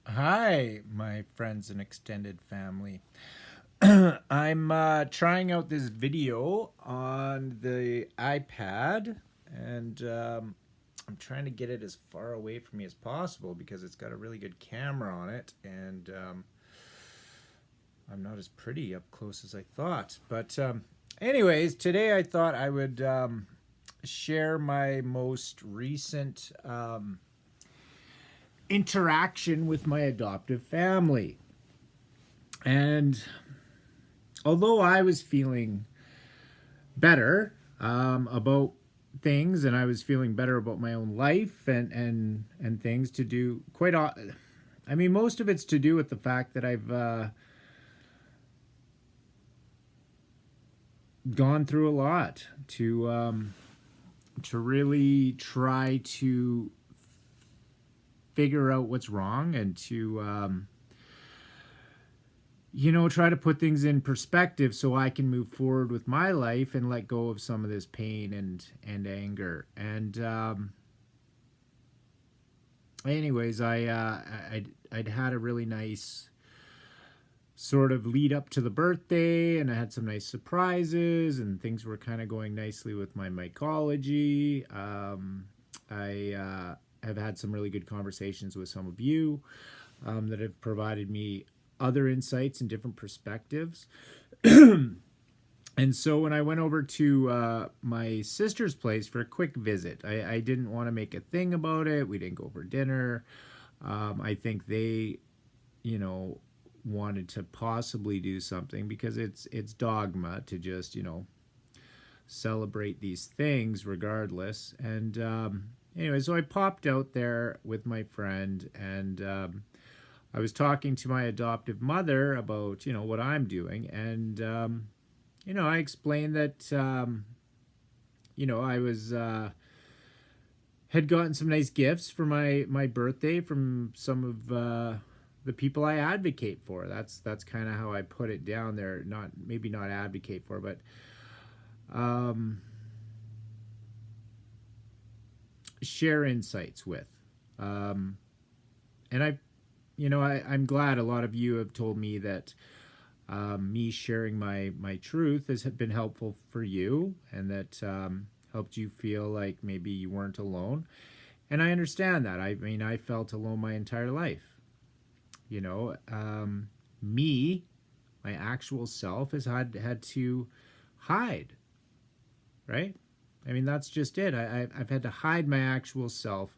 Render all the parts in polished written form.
Hi, my friends and extended family. I'm trying out this video on the iPad, and I'm trying to get it as far away from me as possible because it's got a really good camera on it, and I'm not as pretty up close as I thought. Anyways, today I thought I would share my most recent interaction with my adoptive family. And although I was feeling better about things, and I was feeling better about my own life and things to do I mean, most of it's to do with the fact that I've gone through a lot to really try to figure out what's wrong and to try to put things in perspective so I can move forward with my life and let go of some of this pain and anger. And anyways, I'd had a really nice sort of lead up to the birthday, and I had some nice surprises, and things were kind of going nicely with my mycology. I have had some really good conversations with some of you that have provided me other insights and different perspectives. And so when I went over to my sister's place for a quick visit, I didn't want to make a thing about it. We didn't go for dinner. I think they, you know, wanted to possibly do something because it's dogma to just celebrate these things regardless. And anyway, so I popped out there with my friend, and I was talking to my adoptive mother about what I'm doing, and I explained that I was had gotten some nice gifts for my birthday from some of the people I advocate for. That's kind of how I put it down there. Not maybe not advocate for, but um, share insights with. And I'm glad a lot of you have told me that me sharing my truth has been helpful for you, and that helped you feel like maybe you weren't alone. And I understand that. I mean, I felt alone my entire life. You know, me, my actual self, has had to hide, right? I mean, that's just it. I've had to hide my actual self,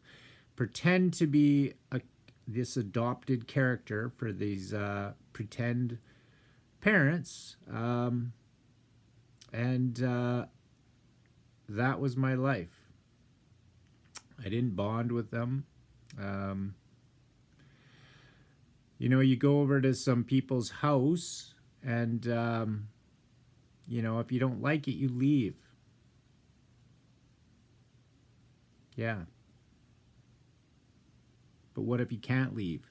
pretend to be this adopted character for these pretend parents, and that was my life. I didn't bond with them. Um, you go over to some people's house, and if you don't like it, you leave. Yeah. But what if you can't leave?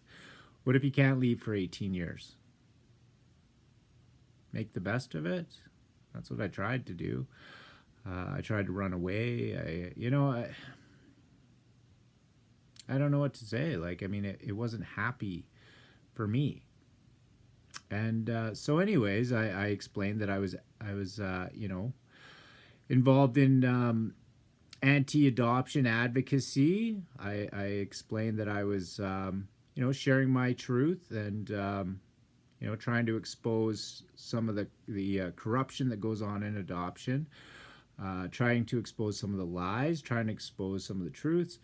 What if you can't leave for 18 years? Make the best of it. That's what I tried to do. I tried to run away. I don't know what to say. Like, I mean, it wasn't happy for me. And so, anyways, I explained that I was involved in anti-adoption advocacy. I explained that I was sharing my truth, and trying to expose some of the corruption that goes on in adoption, trying to expose some of the lies, trying to expose some of the truths.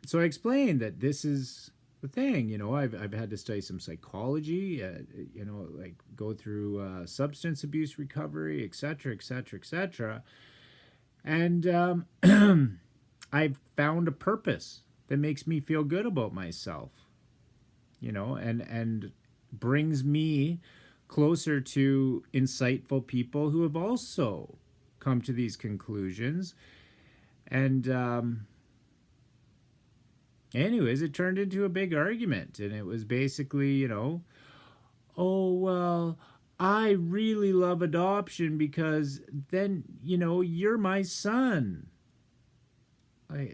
So I explained that this is the thing. I've had to study some psychology, like go through substance abuse recovery, etc., etc., etc. And I've found a purpose that makes me feel good about myself, and brings me closer to insightful people who have also come to these conclusions. And anyways, it turned into a big argument, and it was basically, oh well, I really love adoption because then you're my son. I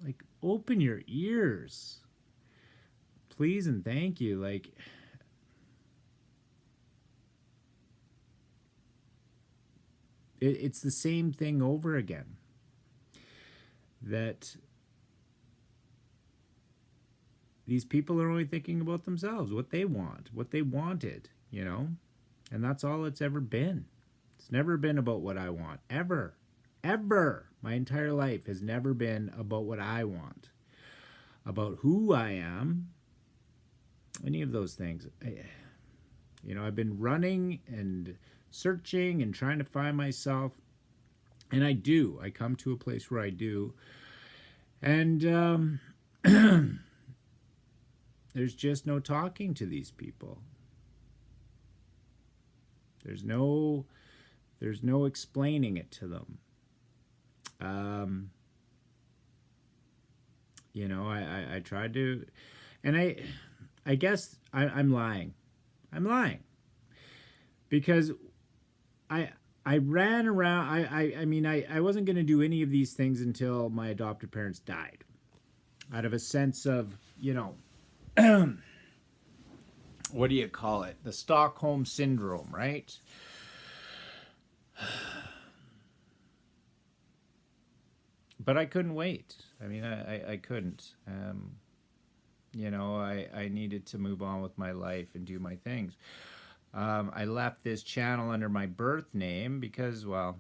like, open your ears. please and thank you. Like, it's the same thing over again. That these people are only thinking about themselves, what they want, what they wanted, you know? And that's all it's ever been. It's never been about what I want, ever. Ever. My entire life has never been about what I want, about who I am, any of those things. I've been running and searching and trying to find myself, and I come to a place where I do. And there's just no talking to these people. There's no explaining it to them. I tried to, and I guess I'm lying. I'm lying because I ran around. I wasn't going to do any of these things until my adoptive parents died, out of a sense of, what do you call it? The Stockholm Syndrome, right? But I couldn't wait. I couldn't. I needed to move on with my life and do my things. I left this channel under my birth name because, well,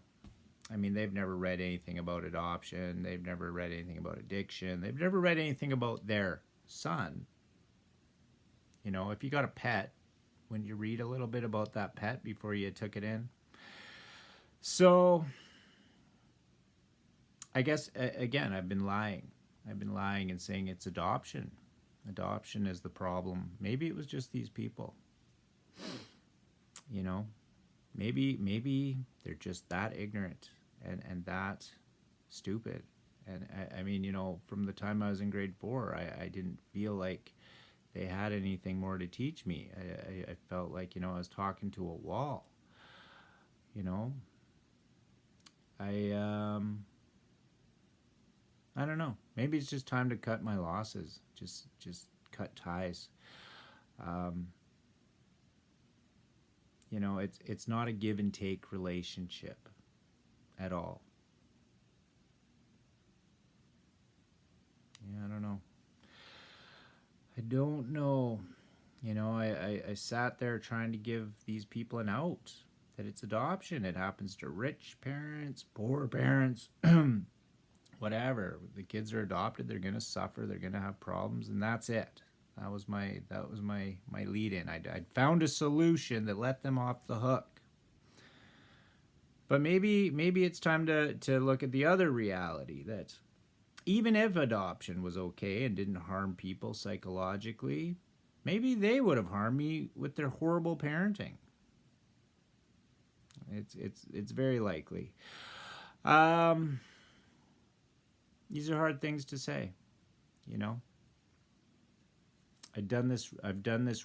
they've never read anything about adoption. They've never read anything about addiction. They've never read anything about their son. If you got a pet, wouldn't you read a little bit about that pet before you took it in? So, I guess, again, I've been lying. I've been lying and saying it's adoption. Adoption is the problem. Maybe it was just these people. Maybe they're just that ignorant and that stupid. And from the time I was in grade 4, I didn't feel like they had anything more to teach me. I felt like, I was talking to a wall. I don't know. Maybe it's just time to cut my losses. Just cut ties. It's not a give and take relationship at all. Yeah, I don't know. I don't know. I sat there trying to give these people an out. That it's adoption. It happens to rich parents, poor parents, whatever. The kids are adopted. They're going to suffer. They're going to have problems, and that's it. That was my lead in. I'd found a solution that let them off the hook. But maybe it's time to look at the other reality, that even if adoption was okay and didn't harm people psychologically, maybe they would have harmed me with their horrible parenting. It's very likely. These are hard things to say, I've done this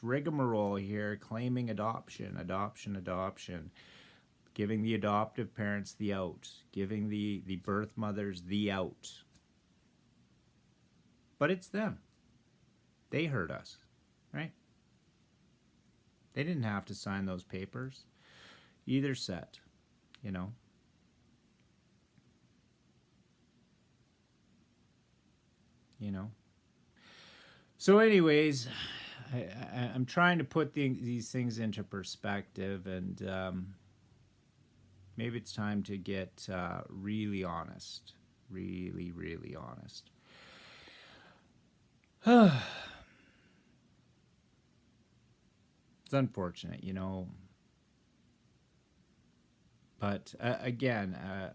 rigmarole here, claiming adoption, giving the adoptive parents the out, giving the birth mothers the out. But it's them. They hurt us, right? They didn't have to sign those papers. Either set, So anyways, I'm trying to put these things into perspective, and maybe it's time to get really honest. Really, really honest. It's unfortunate, But again, I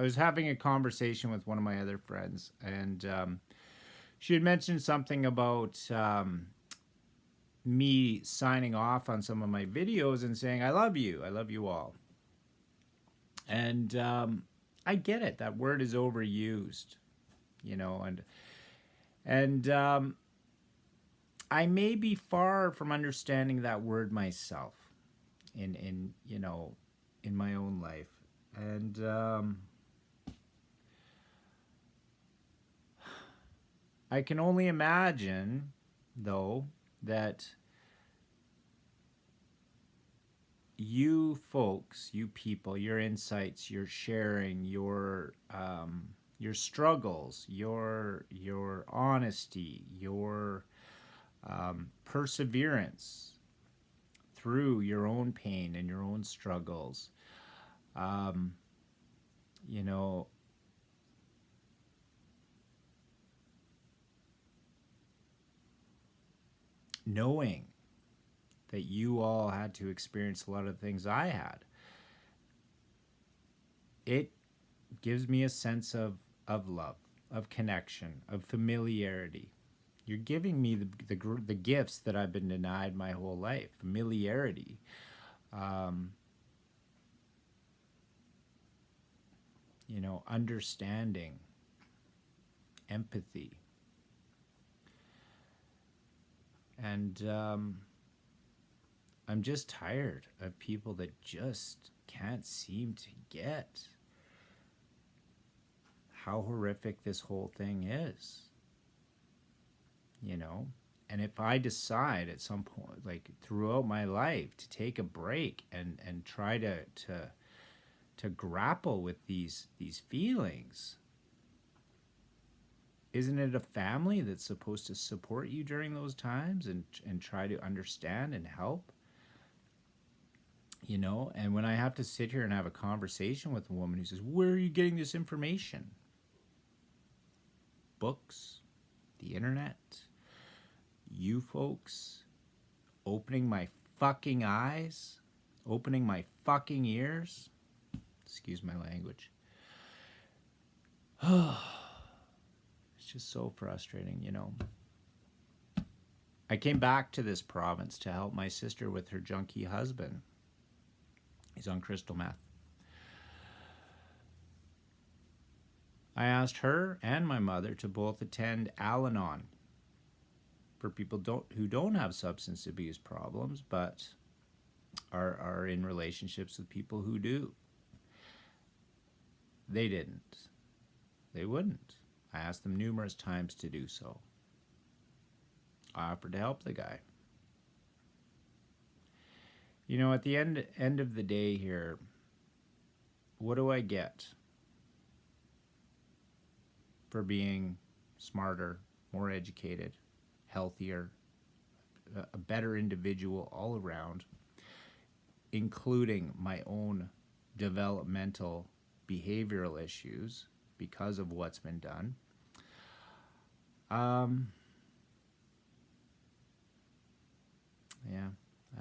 was having a conversation with one of my other friends, and she had mentioned something about me signing off on some of my videos and saying, I love you all. And I get it. That word is overused, and I may be far from understanding that word myself in my own life. And I can only imagine though, that you folks, you people, your insights, your sharing, your struggles, your honesty, your perseverance through your own pain and your own struggles. Um, you know, knowing that you all had to experience a lot of the things I had, it gives me a sense of love, of connection, of familiarity. You're giving me the gifts that I've been denied my whole life: familiarity, um, understanding, empathy, and I'm just tired of people that just can't seem to get how horrific this whole thing is. And if I decide at some point, like throughout my life, to take a break and try to grapple with these feelings, isn't it a family that's supposed to support you during those times and try to understand and help? And when I have to sit here and have a conversation with a woman who says, where are you getting this information? Books, the internet, you folks opening my fucking eyes, opening my fucking ears. Excuse my language. It's just so frustrating, I came back to this province to help my sister with her junkie husband. He's on crystal meth. I asked her and my mother to both attend Al-Anon for people who don't have substance abuse problems, but are in relationships with people who do. They didn't. They wouldn't. I asked them numerous times to do so. I offered to help the guy. At the end of the day here, what do I get for being smarter, more educated, healthier, a better individual all around, including my own developmental behavioral issues because of what's been done? Yeah,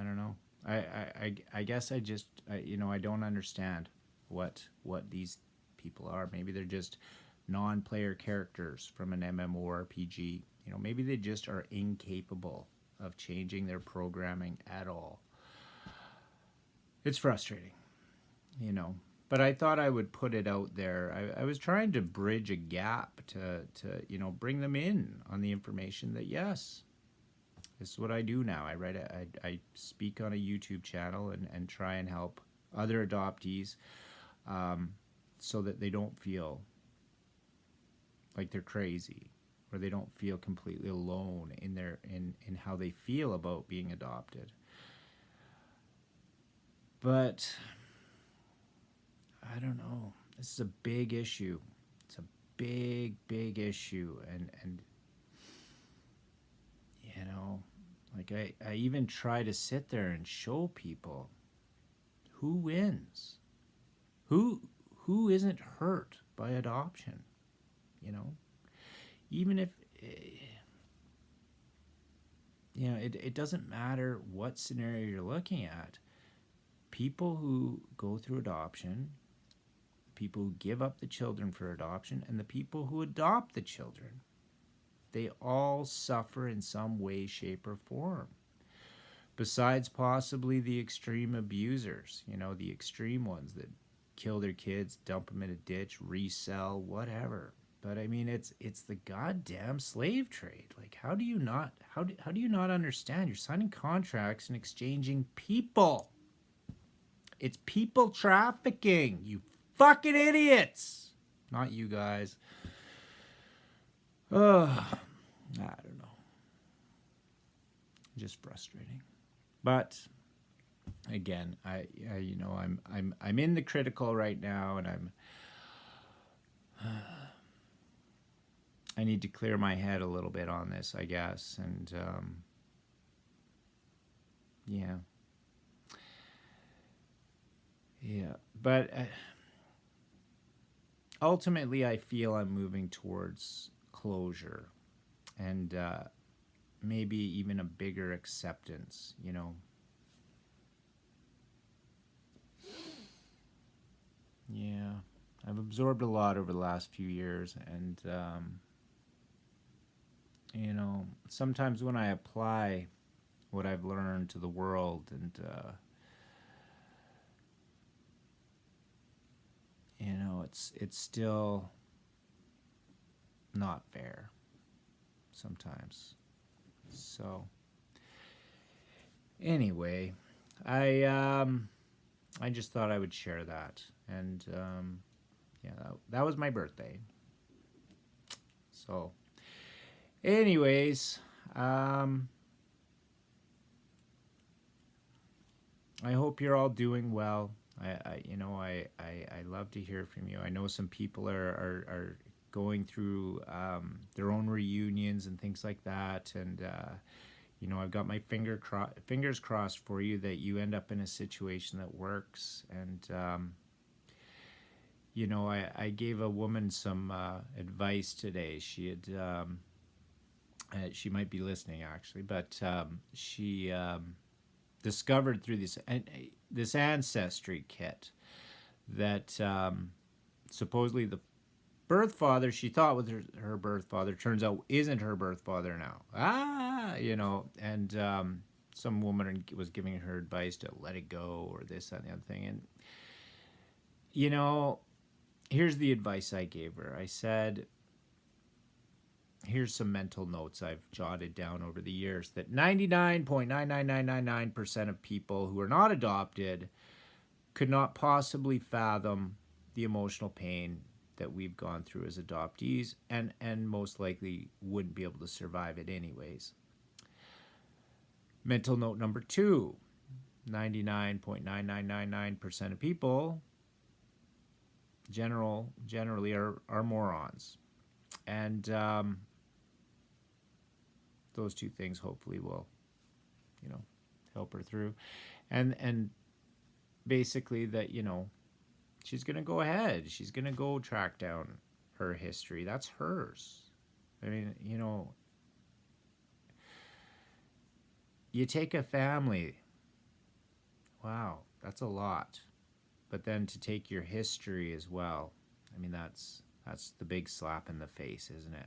I don't know. I guess I just I don't understand what these people are. Maybe they're just non-player characters from an MMORPG. Maybe they just are incapable of changing their programming at all. It's frustrating, But I thought I would put it out there. I was trying to bridge a gap to bring them in on the information that, yes, this is what I do now. I speak on a YouTube channel and try and help other adoptees so that they don't feel like they're crazy, or they don't feel completely alone in how they feel about being adopted. But I don't know. This is a big issue. It's a big issue, and like I even try to sit there and show people who wins, who isn't hurt by adoption. Even if it doesn't matter what scenario you're looking at. People who go through adoption, people who give up the children for adoption, and the people who adopt the children, they all suffer in some way, shape, or form. Besides possibly the extreme abusers, the extreme ones that kill their kids, dump them in a ditch, resell, whatever. But I mean, it's the goddamn slave trade. Like, how do you not understand? You're signing contracts and exchanging people. It's people trafficking, you fucking idiots. Not you guys. I don't know. Just frustrating. But again, I'm in the critical right now, and I need to clear my head a little bit on this, I guess, and yeah, yeah. But ultimately, I feel I'm moving towards closure, and maybe even a bigger acceptance. Yeah, I've absorbed a lot over the last few years, and sometimes when I apply what I've learned to the world, and it's still not fair sometimes. So anyway, I just thought I would share that, and yeah, that was my birthday. So, anyways, I hope you're all doing well. I love to hear from you. I know some people are going through their own reunions and things like that, and I've got my fingers crossed for you that you end up in a situation that works. And I gave a woman some advice today. She might be listening actually, but she discovered through this ancestry kit that supposedly the birth father she thought was her birth father turns out isn't her birth father now. And some woman was giving her advice to let it go or this, that, and the other thing. And here's the advice I gave her. I said, here's some mental notes I've jotted down over the years, that 99.99999% of people who are not adopted could not possibly fathom the emotional pain that we've gone through as adoptees, and most likely wouldn't be able to survive it anyways. Mental note number 2, 99.9999% of people generally are morons. And those two things hopefully will, help her through. And basically that, she's going to go ahead. She's going to go track down her history. That's hers. I mean, you take a family. Wow, that's a lot. But then to take your history as well, I mean, that's the big slap in the face, isn't it?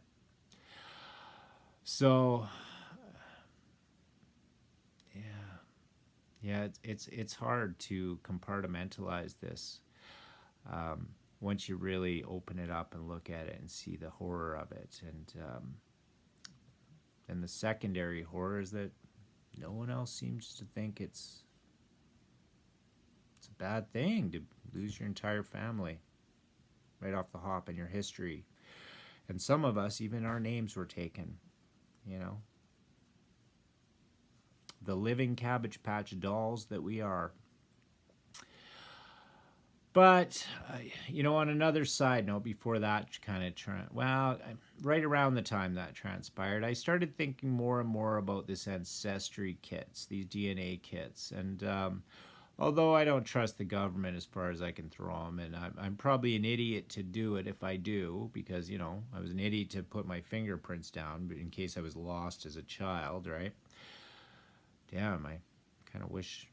So, yeah, it's hard to compartmentalize this once you really open it up and look at it and see the horror of it, and the secondary horror is that no one else seems to think it's a bad thing to lose your entire family right off the hop in your history. And some of us, even our names were taken, the living Cabbage Patch dolls that we are. But, on another side note, before that kind of right around the time that transpired, I started thinking more and more about this ancestry kits, these DNA kits. And although I don't trust the government as far as I can throw them, and I'm probably an idiot to do it if I do, because, I was an idiot to put my fingerprints down in case I was lost as a child, right? Damn, I kind of wish,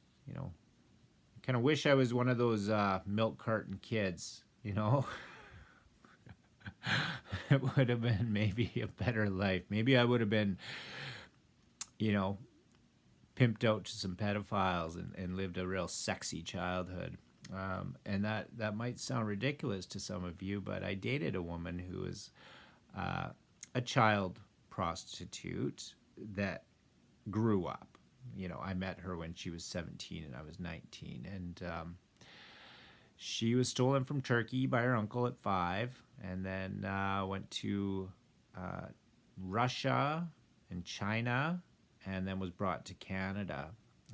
I was one of those milk carton kids, It would have been maybe a better life. Maybe I would have been, pimped out to some pedophiles and lived a real sexy childhood. And that might sound ridiculous to some of you, but I dated a woman who was a child prostitute that grew up. I met her when she was 17 and I was 19. And she was stolen from Turkey by her uncle at 5, and then went to Russia and China and then was brought to Canada,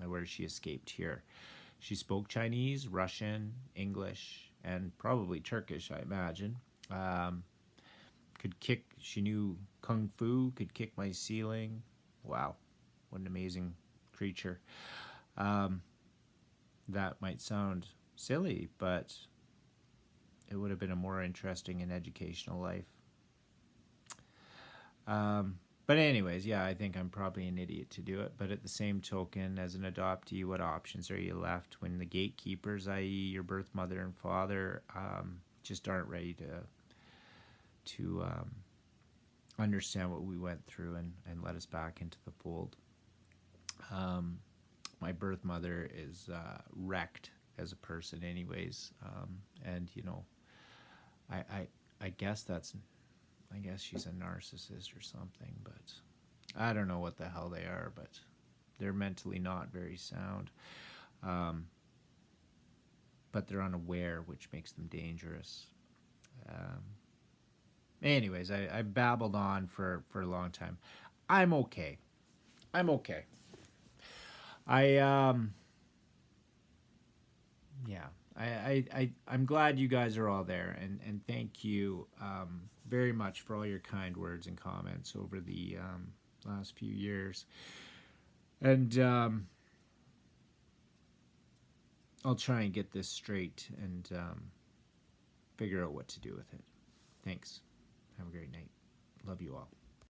where she escaped here. She spoke Chinese, Russian, English, and probably Turkish, I imagine. Um, could kick, she knew Kung Fu, could kick my ceiling. Wow, what an amazing creature. Um, that might sound silly, but it would have been a more interesting and educational life. But anyways, yeah, I think I'm probably an idiot to do it. But at the same token, as an adoptee, what options are you left when the gatekeepers, i.e., your birth mother and father, just aren't ready to understand what we went through and let us back into the fold? My birth mother is wrecked as a person, anyways, and I, I I guess I guess she's a narcissist or something, but I don't know what the hell they are, but they're mentally not very sound. Um, but they're unaware, which makes them dangerous. Um, anyways, I babbled on for a long time. I'm okay. I'm okay. I yeah. I'm glad you guys are all there, and thank you very much for all your kind words and comments over the last few years. And I'll try and get this straight and figure out what to do with it. Thanks. Have a great night. Love you all.